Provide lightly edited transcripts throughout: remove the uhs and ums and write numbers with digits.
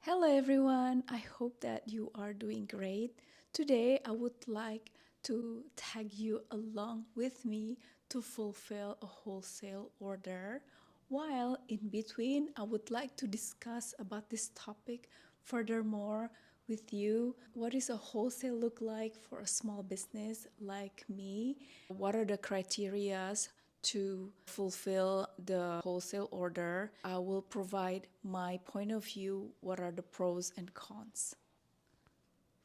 Hello everyone, I hope that you are doing great. Today I would like to tag you along with me to fulfill a wholesale order. While in between, I would like to discuss about this topic furthermore with you. What is a wholesale look like for a small business like me? What are the criterias to fulfill the wholesale order? I will provide my point of view, what are the pros and cons.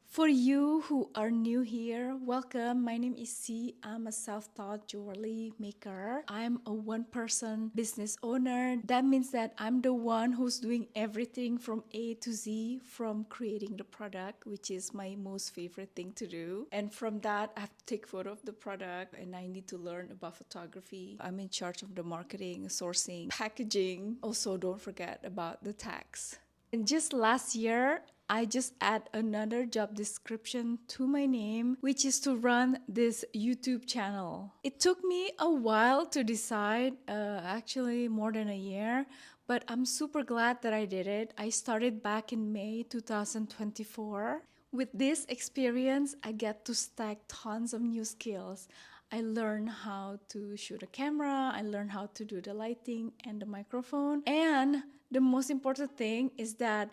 For you who are new here, welcome. My name is C. I'm a self-taught jewelry maker. I'm a one-person business owner. That means that I'm the one who's doing everything from A to Z, from creating the product, which is my most favorite thing to do. And from that, I have to take photo of the product and I need to learn about photography. I'm in charge of the marketing, sourcing, packaging. Also, don't forget about the tax. And just last year, I just add another job description to my name, which is to run this YouTube channel. It took me a while to decide, actually more than a year, but I'm super glad that I did it. I started back in May 2024. With this experience, I get to stack tons of new skills. I learned how to shoot a camera, I learned how to do the lighting and the microphone, and the most important thing is that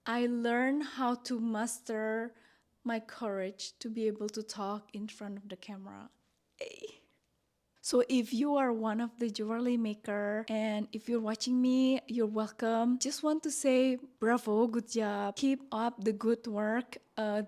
I learned how to master my courage to be able to talk in front of the camera. So if you are one of the jewelry maker and if you're watching me, you're welcome. Just want to say bravo, good job. Keep up the good work.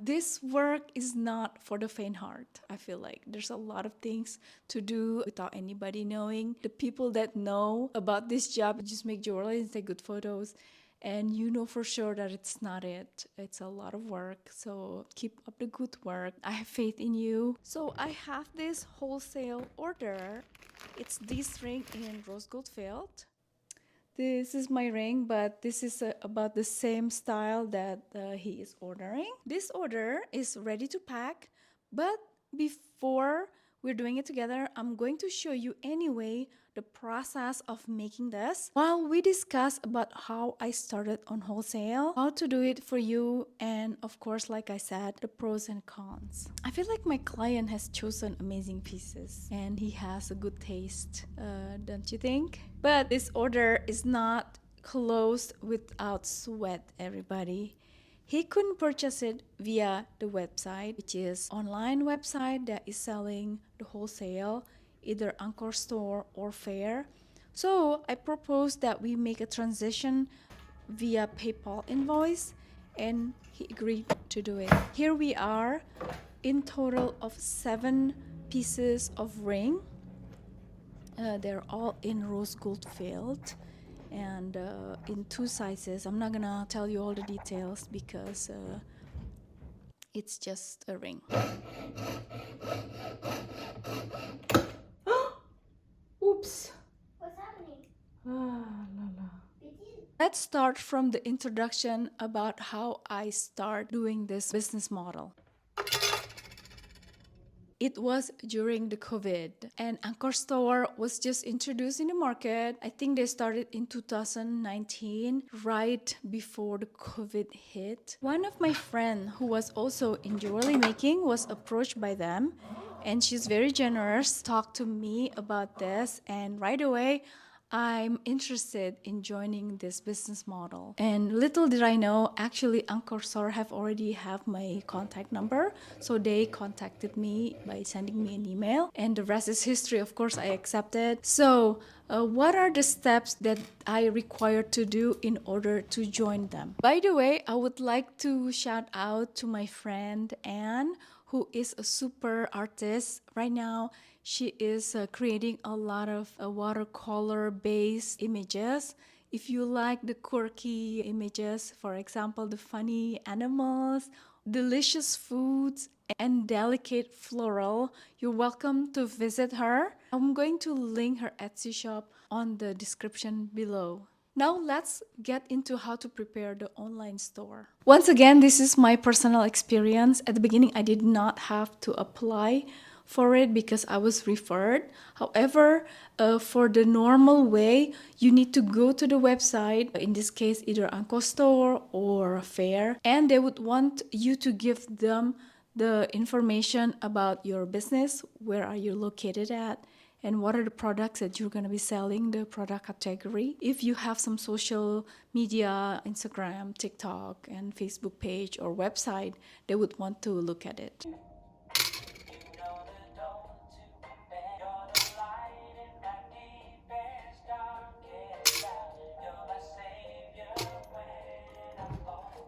This work is not for the faint heart. I feel like there's a lot of things to do without anybody knowing. The people that know about this job just make jewelry and take good photos, and you know for sure that it's not it. It's a lot of work, so keep up the good work. I have faith in you. So I have this wholesale order. It's this ring in rose gold felt. This is my ring, but this is about the same style that he is ordering. This order is ready to pack, but before we're doing it together, I'm going to show you anyway the process of making this while we discuss about how I started on wholesale, how to do it for you, and of course, like I said, the pros and cons. I feel like my client has chosen amazing pieces and he has a good taste, don't you think? But this order is not closed without sweat, everybody. He couldn't purchase it via the website, which is online website that is selling the wholesale, either Anchor Store or Fair. So I proposed that we make a transition via PayPal invoice, and he agreed to do it. Here we are, in total of 7 pieces of ring. They're all in rose gold filled and in 2 sizes. I'm not gonna tell you all the details because it's just a ring. Oops. What's happening? Ah, la, la. Did you? Let's start from the introduction about how I start doing this business model. It was during the COVID, and Anchor Store was just introduced in the market. I think they started in 2019, right before the COVID hit. One of my friends who was also in jewelry making was approached by them, and she's very generous, talked to me about this, and right away I'm interested in joining this business model. And little did I know, actually Anchor Store have already have my contact number. So they contacted me by sending me an email. And the rest is history, of course, I accepted. So what are the steps that I require to do in order to join them? By the way, I would like to shout out to my friend Anne, who is a super artist right now. She is creating a lot of watercolor-based images. If you like the quirky images, for example, the funny animals, delicious foods, and delicate floral, you're welcome to visit her. I'm going to link her Etsy shop on the description below. Now let's get into how to prepare the online store. Once again, this is my personal experience. At the beginning, I did not have to apply for it because I was referred. However, for the normal way, you need to go to the website, in this case, either Anko store or fair, and they would want you to give them the information about your business, where are you located at, and what are the products that you're going to be selling, the product category. If you have some social media, Instagram, TikTok, and Facebook page or website, they would want to look at it.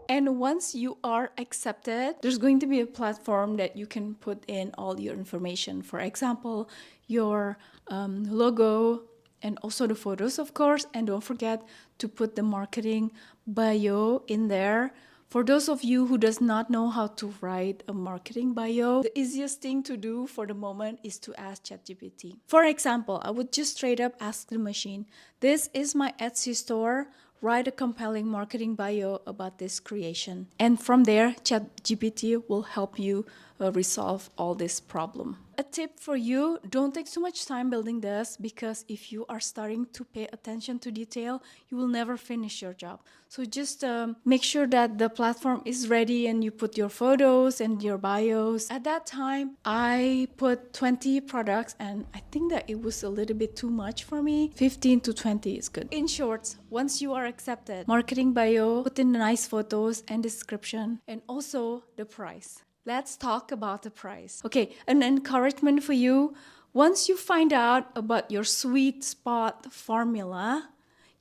And once you are accepted, there's going to be a platform that you can put in all your information. For example, your logo and also the photos, of course. And don't forget to put the marketing bio in there. For those of you who does not know how to write a marketing bio, the easiest thing to do for the moment is to ask ChatGPT. For example, I would just straight up ask the machine, this is my Etsy store. Write a compelling marketing bio about this creation. And from there, ChatGPT will help you resolve all this problem. A tip for you, don't take too much time building this, because if you are starting to pay attention to detail, you will never finish your job. So just make sure that the platform is ready and you put your photos and your bios. At that time, I put 20 products and I think that it was a little bit too much for me. 15 to 20 is good. In short, once you are accepted, marketing bio, put in nice photos and description, and also the price. Let's talk about the price. Okay, an encouragement for you. Once you find out about your sweet spot formula,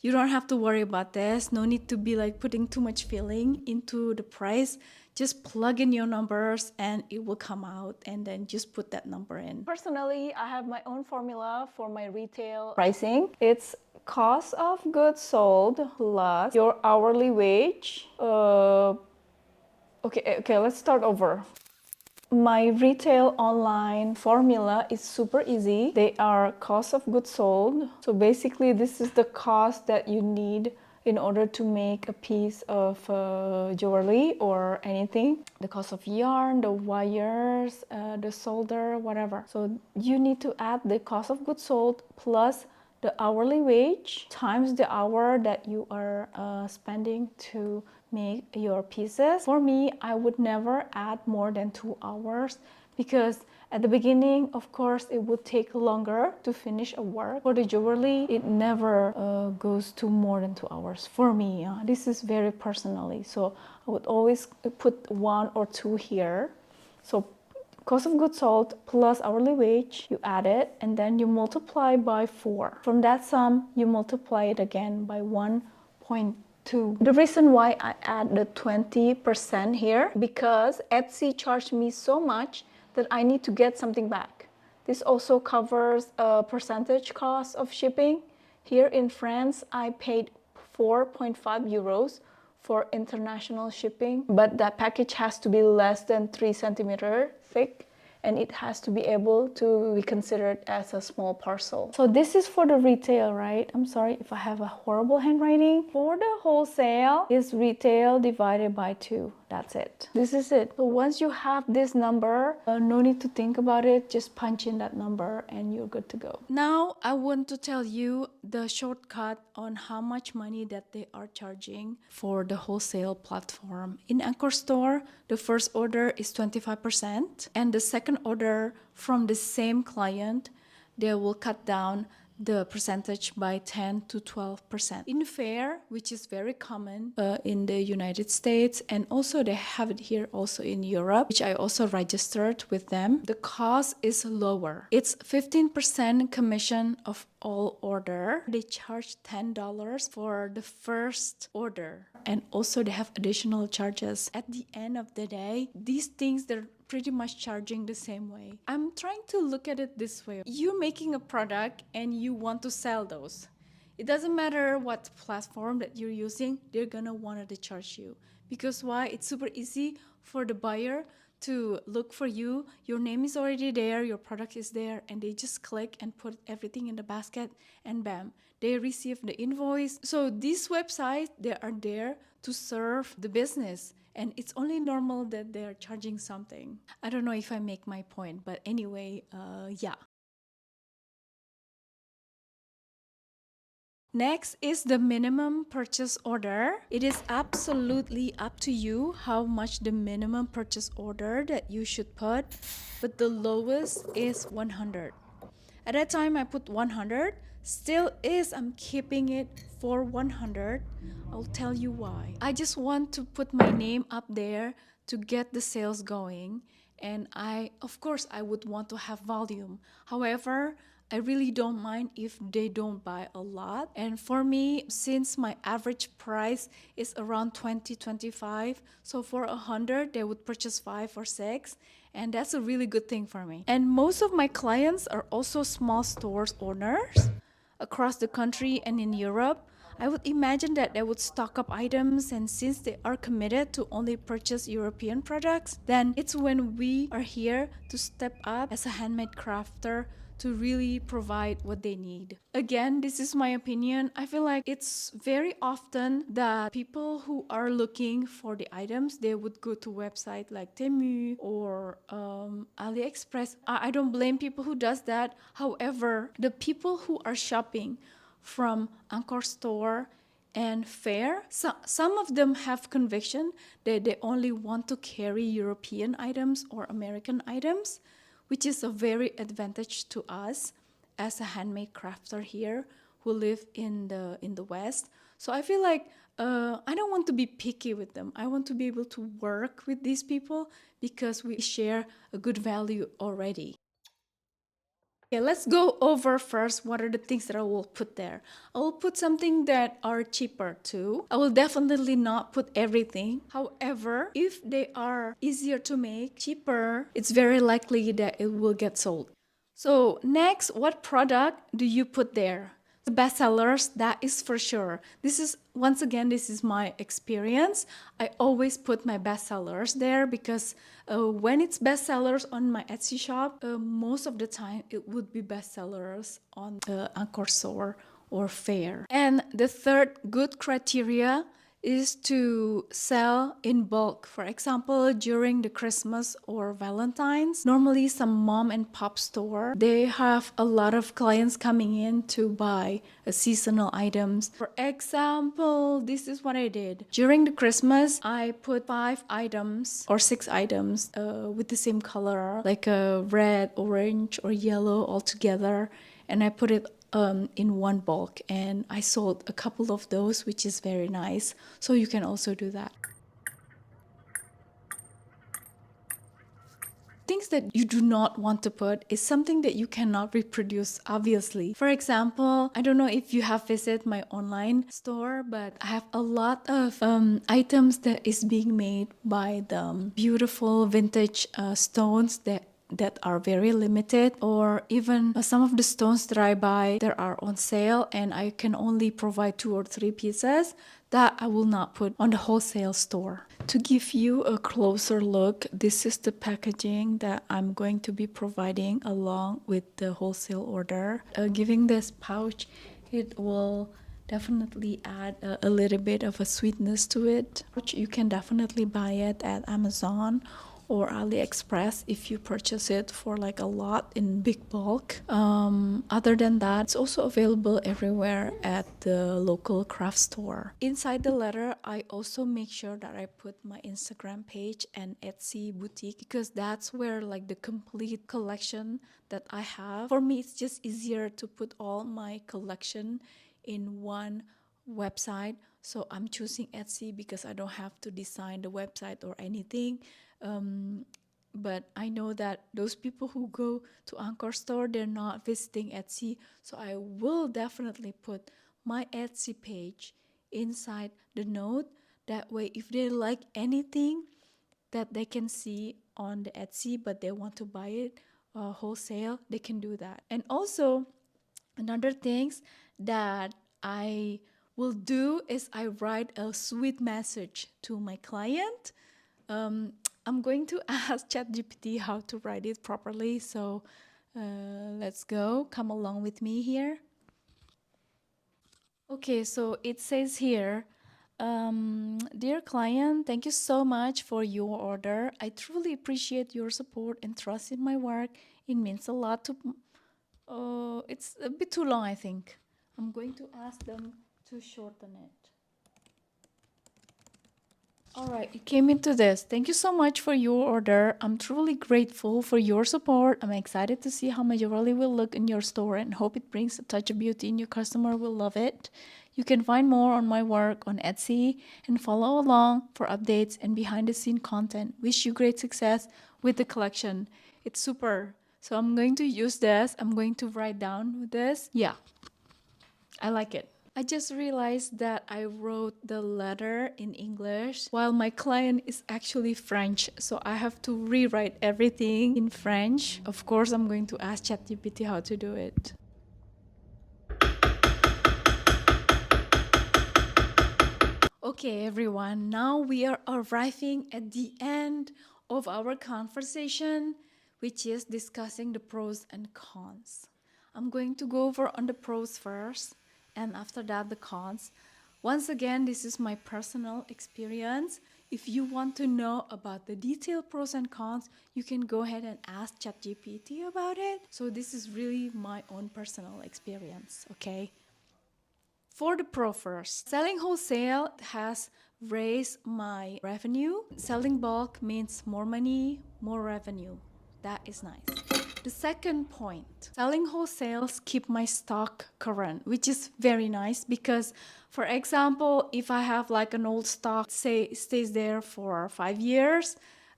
you don't have to worry about this. No need to be like putting too much feeling into the price. Just plug in your numbers and it will come out, and then just put that number in. Personally, I have my own formula for my retail pricing. It's cost of goods sold plus your hourly wage. Okay, let's start over. My retail online formula is super easy. They are cost of goods sold. So basically, this is the cost that you need in order to make a piece of jewelry or anything. The cost of yarn, the wires, the solder, whatever. So you need to add the cost of goods sold plus the hourly wage times the hour that you are spending to make your pieces. For me, I would never add more than 2 hours, because at the beginning, of course, it would take longer to finish a work. For the jewelry, it never goes to more than 2 hours for me. This is very personally. So I would always put 1 or 2 here. So cost of goods sold plus hourly wage, you add it, and then you multiply by 4. From that sum, you multiply it again by 1.2. The reason why I add the 20% here, because Etsy charged me so much that I need to get something back. This also covers a percentage cost of shipping. Here in France, I paid 4.5 euros for international shipping, but that package has to be less than 3 centimeter thick, and it has to be able to be considered as a small parcel. So this is for the retail, right? I'm sorry if I have a horrible handwriting. For the wholesale, is retail divided by 2. That's it. This is it. So once you have this number, no need to think about it. Just punch in that number and you're good to go. Now I want to tell you the shortcut on how much money that they are charging for the wholesale platform. In Anchor Store, the first order is 25%, and the second order from the same client, they will cut down the percentage by 10 to 12%. In fair, which is very common in the United States, and also they have it here also in Europe, which I also registered with them, the cost is lower. It's 15% commission of all order. They charge $10 for the first order, and also they have additional charges. At the end of the day, these things, they're pretty much charging the same way. I'm trying to look at it this way. You're making a product and you want to sell those. It doesn't matter what platform that you're using, they're gonna want to charge you. Because why? It's super easy for the buyer to look for you. Your name is already there, your product is there, and they just click and put everything in the basket, and bam, they receive the invoice. So these websites, they are there to serve the business, and it's only normal that they're charging something. I don't know if I make my point, but anyway, yeah. Next is the minimum purchase order. It is absolutely up to you how much the minimum purchase order that you should put, but the lowest is 100. At that time, I put 100. Still is, I'm keeping it for 100. I'll tell you why. I just want to put my name up there to get the sales going. And of course, I would want to have volume. However, I really don't mind if they don't buy a lot. And for me, since my average price is around 20, 25, so for 100, they would purchase 5 or 6. And that's a really good thing for me. And most of my clients are also small stores owners across the country and in Europe. I would imagine that they would stock up items, and since they are committed to only purchase European products, then it's when we are here to step up as a handmade crafter to really provide what they need. Again, this is my opinion. I feel like it's very often that people who are looking for the items, they would go to website like Temu or AliExpress. I don't blame people who does that. However, the people who are shopping from Anchor Store and Fair, some of them have conviction that they only want to carry European items or American items, which is a very advantage to us as a handmade crafter here who live in the West. So I feel like I don't want to be picky with them. I want to be able to work with these people because we share a good value already. Okay, let's go over first what are the things that I will put there. I will put something that are cheaper too. I will definitely not put everything. However, if they are easier to make, cheaper, it's very likely that it will get sold. So next, what product do you put there? The bestsellers, that is for sure. This is, once again, this is my experience. I always put my bestsellers there because when it's bestsellers on my Etsy shop, most of the time it would be bestsellers on Anchor Store or Fair. And the third good criteria is to sell in bulk. For example, during the Christmas or Valentine's, normally some mom and pop store, they have a lot of clients coming in to buy seasonal items. For example, this is what I did. During the Christmas, I put 5 items or 6 items with the same color, like a red, orange, or yellow all together, and I put it in one bulk, and I sold a couple of those, which is very nice. So you can also do that. Things that you do not want to put is something that you cannot reproduce, obviously. For example, I don't know if you have visited my online store, but I have a lot of items that is being made by the beautiful vintage stones that are very limited, or even some of the stones that I buy that are on sale and I can only provide 2 or 3 pieces that I will not put on the wholesale store. To give you a closer look, this is the packaging that I'm going to be providing along with the wholesale order. Giving this pouch, it will definitely add a little bit of a sweetness to it. You can definitely buy it at Amazon or AliExpress if you purchase it for like a lot in big bulk. Other than that, it's also available everywhere at the local craft store. Inside the letter, I also make sure that I put my Instagram page and Etsy boutique because that's where like the complete collection that I have. For me, it's just easier to put all my collection in one website. So I'm choosing Etsy because I don't have to design the website or anything. But I know that those people who go to Anchor Store, they're not visiting Etsy. So I will definitely put my Etsy page inside the note. That way, if they like anything that they can see on the Etsy, but they want to buy it wholesale, they can do that. And also, another things that I will do is I write a sweet message to my client. I'm going to ask ChatGPT how to write it properly. So let's go. Come along with me here. Okay, so it says here, dear client, thank you so much for your order. I truly appreciate your support and trust in my work. It means a lot to. It's a bit too long, I think. I'm going to ask them to shorten it. All right, it came into this. Thank you so much for your order. I'm truly grateful for your support. I'm excited to see how my jewelry will look in your store and hope it brings a touch of beauty and your customer will love it. You can find more on my work on Etsy and follow along for updates and behind the scene content. Wish you great success with the collection. It's super. So I'm going to use this. I'm going to write down this. Yeah, I like it. I just realized that I wrote the letter in English while my client is actually French. So I have to rewrite everything in French. Of course, I'm going to ask ChatGPT how to do it. Okay, everyone, now we are arriving at the end of our conversation, which is discussing the pros and cons. I'm going to go over on the pros first, and after that, the cons. Once again, this is my personal experience. If you want to know about the detailed pros and cons, you can go ahead and ask ChatGPT about it. So, this is really my own personal experience, okay? For the pro first, selling wholesale has raised my revenue. Selling bulk means more money, more revenue. That is nice. The second point, selling wholesales keep my stock current, which is very nice because, for example, if I have like an old stock, say stays there for 5 years,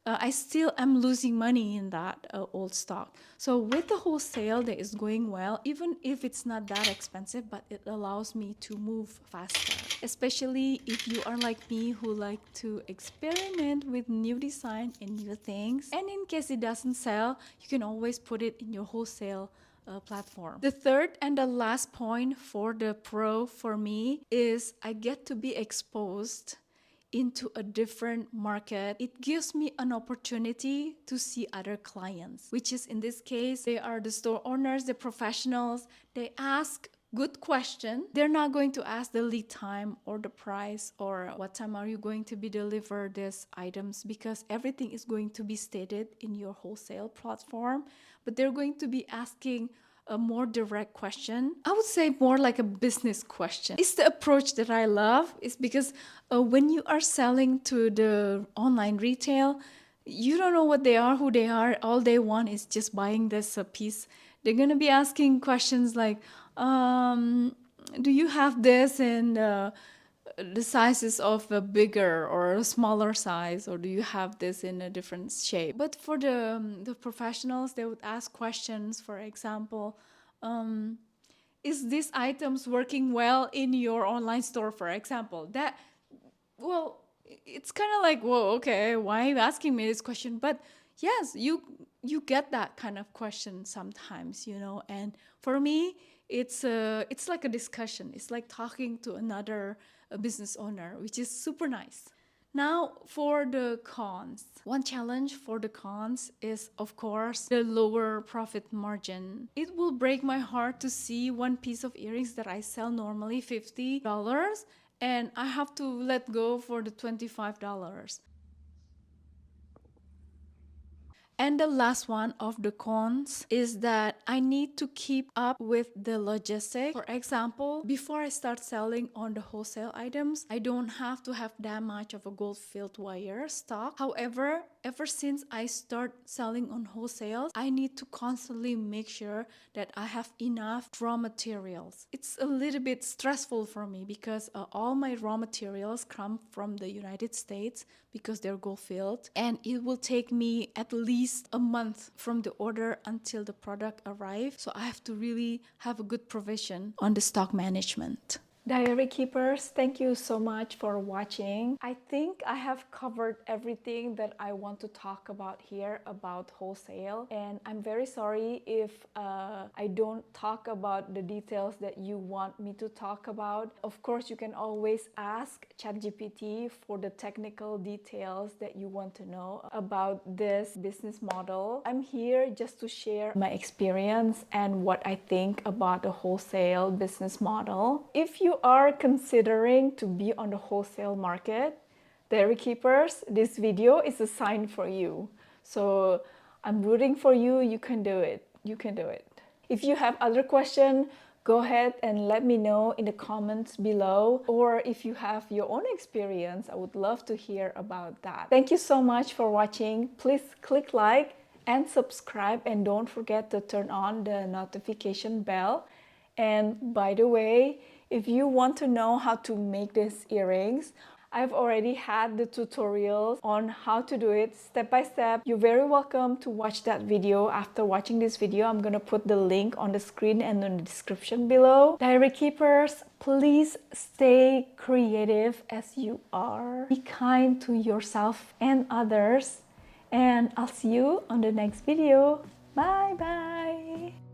I still am losing money in that old stock. So with the wholesale that is going well, even if it's not that expensive, but it allows me to move faster. Especially if you are like me who like to experiment with new design and new things. And in case it doesn't sell, you can always put it in your wholesale platform. The third and the last point for the pro for me is I get to be exposed into a different market. It gives me an opportunity to see other clients, which is in this case, they are the store owners, the professionals. They ask good question. They're not going to ask the lead time or the price or what time are you going to be delivered these items, because everything is going to be stated in your wholesale platform. But they're going to be asking a more direct question. I would say more like a business question. It's the approach that I love. It's because when you are selling to the online retail, you don't know what they are, who they are. All they want is just buying this piece. They're going to be asking questions like, do you have this in the sizes of a bigger or a smaller size, or do you have this in a different shape? But for the professionals, they would ask questions. For example, is these items working well in your online store? For example, that, well, it's kind of like, whoa, okay, why are you asking me this question? But yes, you get that kind of question sometimes, and for me, it's like a discussion. It's like talking to another business owner, which is super nice. Now, for the cons. One challenge for the cons is, of course, the lower profit margin. It will break my heart to see one piece of earrings that I sell normally $50 and I have to let go for the $25. And the last one of the cons is that I need to keep up with the logistics. For example, before I start selling on the wholesale items, I don't have to have that much of a gold-filled wire stock. However, ever since I start selling on wholesale, I need to constantly make sure that I have enough raw materials. It's a little bit stressful for me because all my raw materials come from the United States because they're gold-filled, and it will take me at least a month from the order until the product arrives. So I have to really have a good provision on the stock management. Diary keepers, thank you so much for watching. I think I have covered everything that I want to talk about here about wholesale, and I'm very sorry if I don't talk about the details that you want me to talk about. Of course, you can always ask ChatGPT for the technical details that you want to know about this business model. I'm here just to share my experience and what I think about the wholesale business model. If you are considering to be on the wholesale market, dairy keepers, this video is a sign for you. So I'm rooting for you. You can do it. You can do it. If you have other questions, go ahead and let me know in the comments below. Or if you have your own experience, I would love to hear about that. Thank you so much for watching. Please click like and subscribe, and don't forget to turn on the notification bell. And by the way, if you want to know how to make these earrings, I've already had the tutorials on how to do it step by step. You're very welcome to watch that video. After watching this video, I'm gonna put the link on the screen and in the description below. Diary keepers, please stay creative as you are. Be kind to yourself and others. And I'll see you on the next video. Bye bye.